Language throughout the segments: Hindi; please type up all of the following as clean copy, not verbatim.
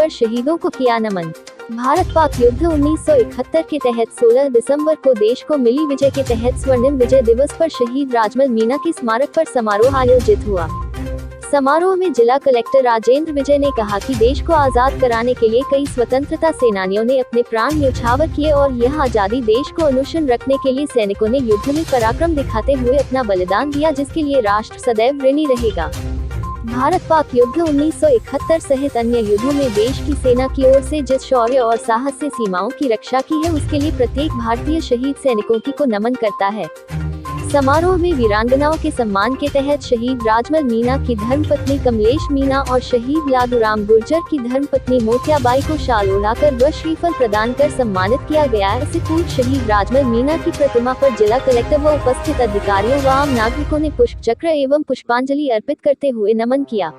पर शहीदों को किया नमन। भारत पाक युद्ध 1971 के तहत 16 दिसंबर को देश को मिली विजय के तहत स्वर्णिम विजय दिवस पर शहीद राजमल मीणा के स्मारक पर समारोह आयोजित हुआ। समारोह में जिला कलेक्टर राजेंद्र विजय ने कहा कि देश को आजाद कराने के लिए कई स्वतंत्रता सेनानियों ने अपने प्राण न्यौछावर किए और यह आजादी देश को अनुक्षण रखने के लिए सैनिकों ने युद्ध में पराक्रम दिखाते हुए अपना बलिदान दिया, जिसके लिए राष्ट्र सदैव ऋणी रहेगा। भारत पाक युद्ध 1971 सहित अन्य युद्धों में देश की सेना की ओर से जिस शौर्य और साहस से सीमाओं की रक्षा की है, उसके लिए प्रत्येक भारतीय शहीद सैनिकों को नमन करता है। समारोह में वीरांगनाओं के सम्मान के तहत शहीद राजमल मीणा की धर्मपत्नी कमलेश मीणा और शहीद लादूराम गुर्जर की धर्मपत्नी मोतियाबाई को शाल ओढ़ाकर व श्रीफल प्रदान कर सम्मानित किया गया। इससे पूर्व शहीद राजमल मीणा की प्रतिमा पर जिला कलेक्टर व उपस्थित अधिकारियों व आम नागरिकों ने पुष्प चक्र एवं पुष्पांजलि अर्पित करते हुए नमन किया।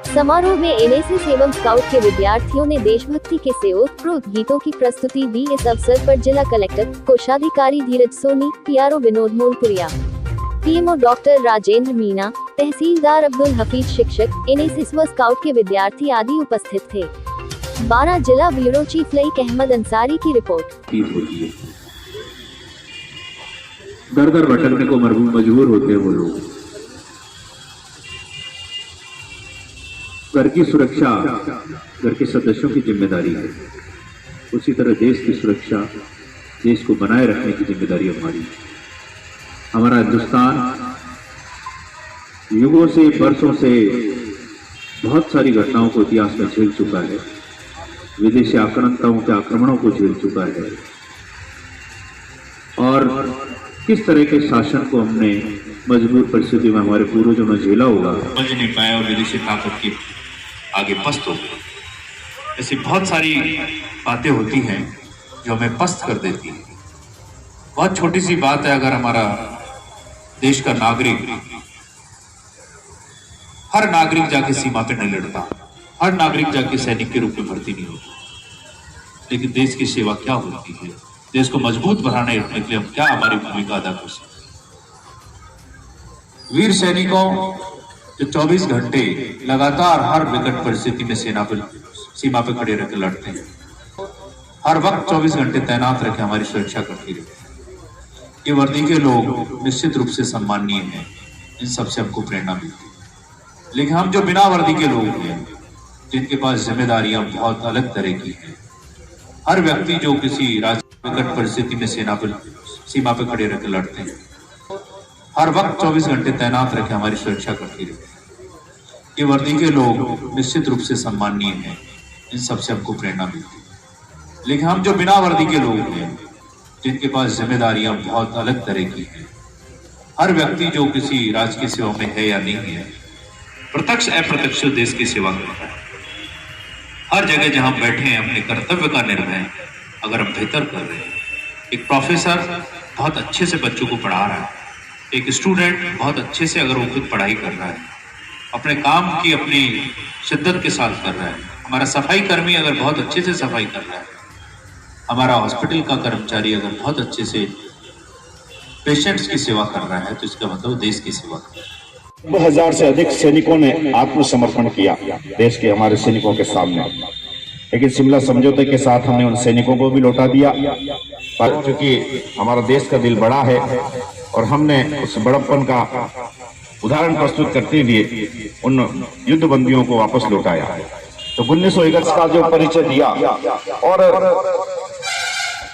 समारोह में एनएसएस एवं स्काउट के विद्यार्थियों ने देशभक्ति के से ओतप्रोत गीतों की प्रस्तुति दी। इस अवसर पर जिला कलेक्टर, कोषाधिकारी Dheeraj Soni, PRO Vinod Molpuria, PMO doctor Rajendra Meena, तहसीलदार अब्दुल हफीज, शिक्षक, एनएसएस व स्काउट के विद्यार्थी आदि उपस्थित थे। 12 जिला ब्यूरो चीफ लईक अहमद अंसारी की रिपोर्ट। दर दर भटकने को मजबूर होते हैं वो लोग। घर की सुरक्षा घर के सदस्यों की जिम्मेदारी है, उसी तरह देश की सुरक्षा, देश को बनाए रखने की जिम्मेदारी हमारी है। हमारा हिंदुस्तान युगों से, बरसों से बहुत सारी घटनाओं को इतिहास में झेल चुका है, विदेशी आक्रांताओं के आक्रमणों को झेल चुका है, और किस तरह के शासन को हमने मजबूर परिस्थिति में हमारे पूर्वजों ने झेला होगा। समझ नहीं पाया और विदेशी ताकत की आगे पस्त हो गए। ऐसी बहुत सारी बातें होती हैं जो हमें पस्त कर देती हैं। बहुत छोटी सी बात है, अगर हमारा देश का नागरिक, हर नागरिक जाके सीमा पे नहीं लड़ता, हर नागरिक जाके सैनिक के रूप में भर्ती नहीं होता, लेकिन देश की सेवा क्या होती है, देश को मजबूत बनाने के लिए हम क्या हमारी भूमिका अदा कर सकते। वीर सैनिकों जो 24 घंटे लगातार हर विकट परिस्थिति में सीमा पे खड़े रहकर लड़ते हैं, हर वक्त 24 घंटे तैनात रखे हमारी सुरक्षा करती रहते हैं, ये वर्दी के लोग निश्चित रूप से सम्माननीय हैं, इन सबसे हमको प्रेरणा मिलती है। लेकिन हम जो बिना वर्दी के लोग हैं, जिनके पास जिम्मेदारियां बहुत अलग तरह की हैं, हर व्यक्ति जो किसी विकट परिस्थिति में सीमा पे खड़े रहकर लड़ते हैं, हर वक्त 24 घंटे तैनात रखे हमारी सुरक्षा करती रहती है, ये वर्दी के लोग निश्चित रूप से सम्माननीय हैं, इन सबसे हमको प्रेरणा मिलती है। लेकिन हम जो बिना वर्दी के लोग हैं, जिनके पास जिम्मेदारियां बहुत अलग तरह की हैं, हर व्यक्ति जो किसी राजकीय सेवा में है या नहीं है, प्रत्यक्ष अप्रत्यक्ष देश की सेवा करता है। हर जगह जहां बैठे हैं अपने कर्तव्य का निर्वहन अगर हम बेहतर कर रहे हैं, एक प्रोफेसर बहुत अच्छे से बच्चों को पढ़ा रहा है, एक स्टूडेंट बहुत अच्छे से अगर वो खुद पढ़ाई कर रहा है, अपने काम की अपनी शिद्दत के साथ कर रहा है, हमारा सफाई कर्मी अगर बहुत अच्छे से सफाई कर रहा है, हमारा हॉस्पिटल का कर्मचारी अगर बहुत अच्छे से पेशेंट्स की सेवा कर रहा है, तो इसका मतलब देश की सेवा कर रहा है। 2000 से अधिक सैनिकों ने आत्मसमर्पण किया देश के हमारे सैनिकों के सामने, लेकिन शिमला समझौते के साथ हमने उन सैनिकों को भी लौटा दिया। पर चूंकि हमारा देश का दिल बड़ा है और हमने उस बड़प्पन का उदाहरण प्रस्तुत करते हुए उन युद्ध बंदियों को वापस लौटाया। तो 1931 का जो परिचय दिया और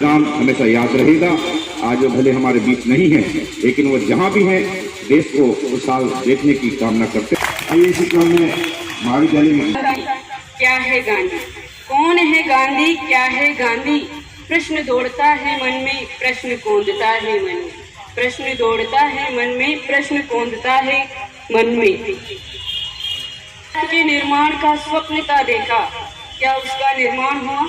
नाम हमेशा याद रहेगा। आज वो भले हमारे बीच नहीं है, लेकिन वो जहाँ भी है देश को खुशहाल देखने की कामना करते हैं। इसी क्रम में महाविद्यालय में क्या है गांधी, कौन है गांधी, क्या है गांधी, प्रश्न दौड़ता है मन में, प्रश्न कौंधता है मन में, प्रश्न दौड़ता है मन में, प्रश्न कौंधता है मन में। के निर्माण का स्वप्न था देखा, क्या उसका निर्माण हुआ?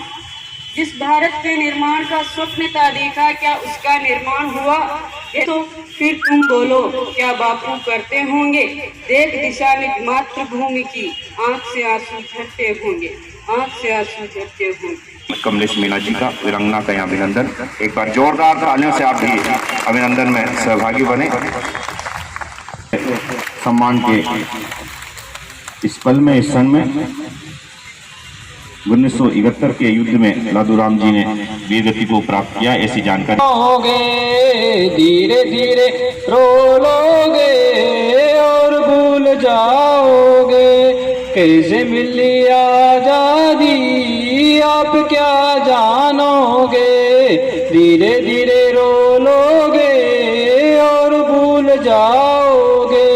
जिस भारत के निर्माण का स्वप्न था देखा, क्या उसका निर्माण हुआ? तो फिर तुम बोलो, क्या बापू करते होंगे? देख दिशा में मातृभूमि की आंख से आंसू झरते होंगे, आंख से आंसू झरते होंगे। कमलेश मीणा जी का, वीरांगना का अभिनंदन। एक बार जोरदार तालियों से आप भी अभिनंदन में सहभागी बने। सम्मान के इस पल में, इस क्षण में 1971 के युद्ध में लादूराम जी ने वीरगति को प्राप्त किया, ऐसी जानकारी। धीरे धीरे रो लोगे और भूल जाओगे, कैसे मिली आजादी आप क्या जानोगे। धीरे धीरे रो लोगे और भूल जाओगे,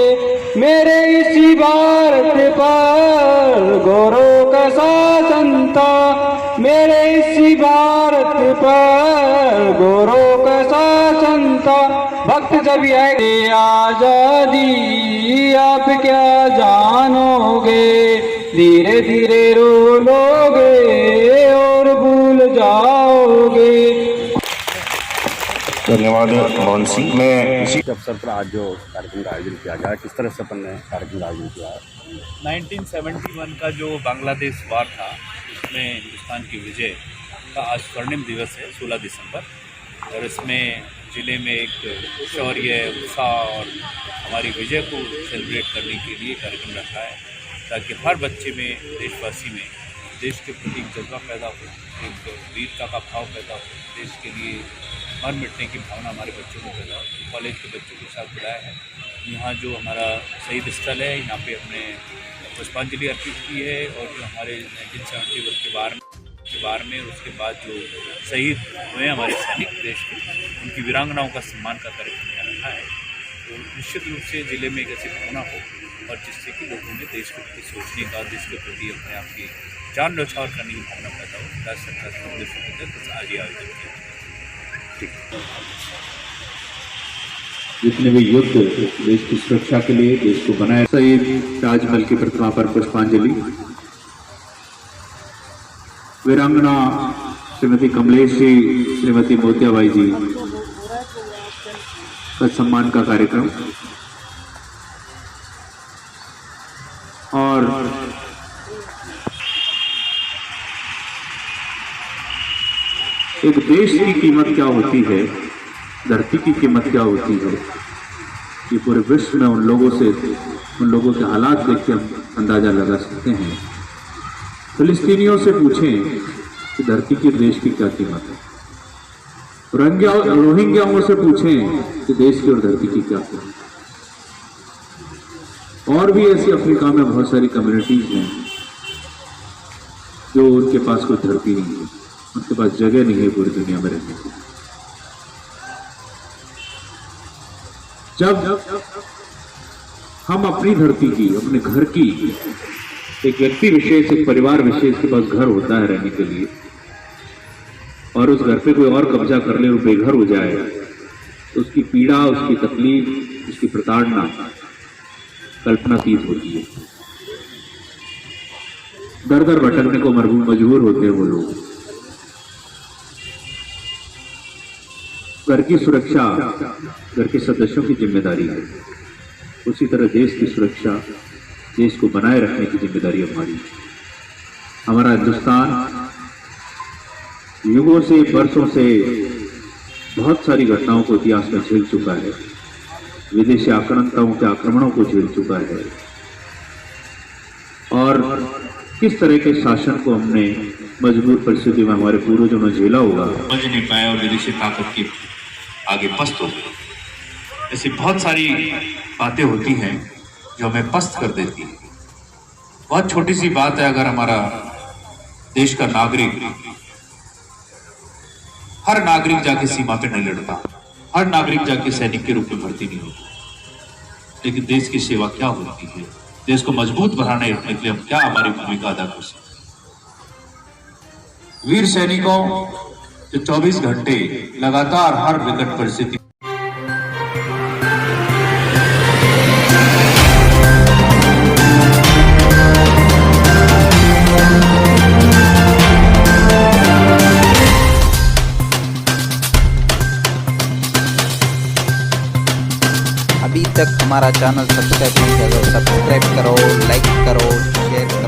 मेरे इसी भारत पर गौरव का शासन था, मेरे इसी भारत पर गौरव का शासन था। वक्त जब आएगी आजादी आप क्या जानोगे, धीरे धीरे रो लोगे और भूल जाओगे। धन्यवाद मोहन सिंह। मैं इसी अवसर पर आज जो कार्यक्रम का आयोजन किया गया, किस तरह से अपन ने कार्यक्रम का आयोजन किया है? 1971 का जो बांग्लादेश वार था, उसमें हिंदुस्तान की विजय का आज स्वर्णिम दिवस है 16 दिसंबर, और इसमें ज़िले में एक शौर्य, उत्साह और हमारी विजय को सेलिब्रेट करने के लिए कार्यक्रम रखा है, ताकि हर बच्चे में, देशवासी में देश के प्रति जज्बा पैदा हो, एक वीरता का भाव पैदा हो, देश के लिए मर मिटने की भावना हमारे बच्चों में पैदा हो। कॉलेज के बच्चों के साथ बुलाया है। यहाँ जो हमारा शहीद स्थल है, यहाँ पे हमने पुष्पांजलि अर्पित की है, और जो हमारे 1971 के वार में उसके बाद जो शहीद हुए हमारे सैनिक देश के, उनकी वीरांगनाओं का सम्मान का कार्यक्रम यहाँ रखा है। तो निश्चित रूप से ज़िले में एक ऐसी भावना हो, और जिससे कि लोगों में देश के प्रति सोचने का, देश के प्रति अपने आप की जान न्यौछावर करने की भावना पैदा हो। राज्य सरकार के उद्देश्यों के तहत आज ये आयोजन किया। जितने भी युद्ध देश की सुरक्षा के लिए देश को बनाए, शहीद ताजमहल की प्रतिमा पर पुष्पांजलि। वीरांगना श्रीमती कमलेश जी, श्रीमती मोतियाबाई जी का सम्मान का कार्यक्रम, और एक देश की कीमत क्या होती है, धरती की कीमत क्या होती है, ये पूरे विश्व में उन लोगों के हालात देख के हम अंदाजा लगा सकते हैं। फिलिस्तीनियों से पूछें कि धरती की, देश की क्या कीमत है। रोहिंग्याओं से पूछें कि देश की और धरती की क्या कीमत है। और भी ऐसी अफ्रीका में बहुत सारी कम्युनिटीज हैं जो उनके पास कोई धरती नहीं है, उनके पास जगह नहीं है पूरी दुनिया में रहने की। जब हम अपनी धरती की, अपने घर की, एक व्यक्ति विशेष, एक परिवार विशेष के पास घर होता है रहने के लिए, और उस घर पे कोई और कब्जा कर ले और बेघर हो जाए, तो उसकी पीड़ा, उसकी तकलीफ, उसकी प्रताड़ना कल्पनातीत होती है। दर दर भटकने को मजबूर होते हैं वो लोग। घर की सुरक्षा घर के सदस्यों की जिम्मेदारी है, उसी तरह देश की सुरक्षा, देश को बनाए रखने की जिम्मेदारी हमारी। हमारा हिंदुस्तान युगों से, वर्षों से बहुत सारी घटनाओं को इतिहास में झेल चुका है, विदेशी आक्रांताओं के आक्रमणों को झेल चुका है, और किस तरह के शासन को हमने मजबूर परिस्थिति में हमारे पूर्वजों ने झेला होगा। समझ नहीं पाया और विदेशी ताकत की आगे पस्त हो गए। ऐसी बहुत सारी बातें होती हैं जो हमें पस्त कर देती है। बहुत छोटी सी बात है, अगर हमारा देश का नागरिक, हर नागरिक जाके सीमा पे नहीं लड़ता, हर नागरिक जाके सैनिक के रूप में भर्ती नहीं होता, लेकिन देश की सेवा क्या होती है, देश को मजबूत बनाने रखने के लिए हम क्या हमारी भूमिका अदा कर सकते। वीर सैनिकों जो 24 घंटे लगातार हर विकट परिस्थिति अभी तक हमारा चैनल सब्सक्राइब नहीं किया तो सब्सक्राइब करो, लाइक करो, शेयर करो।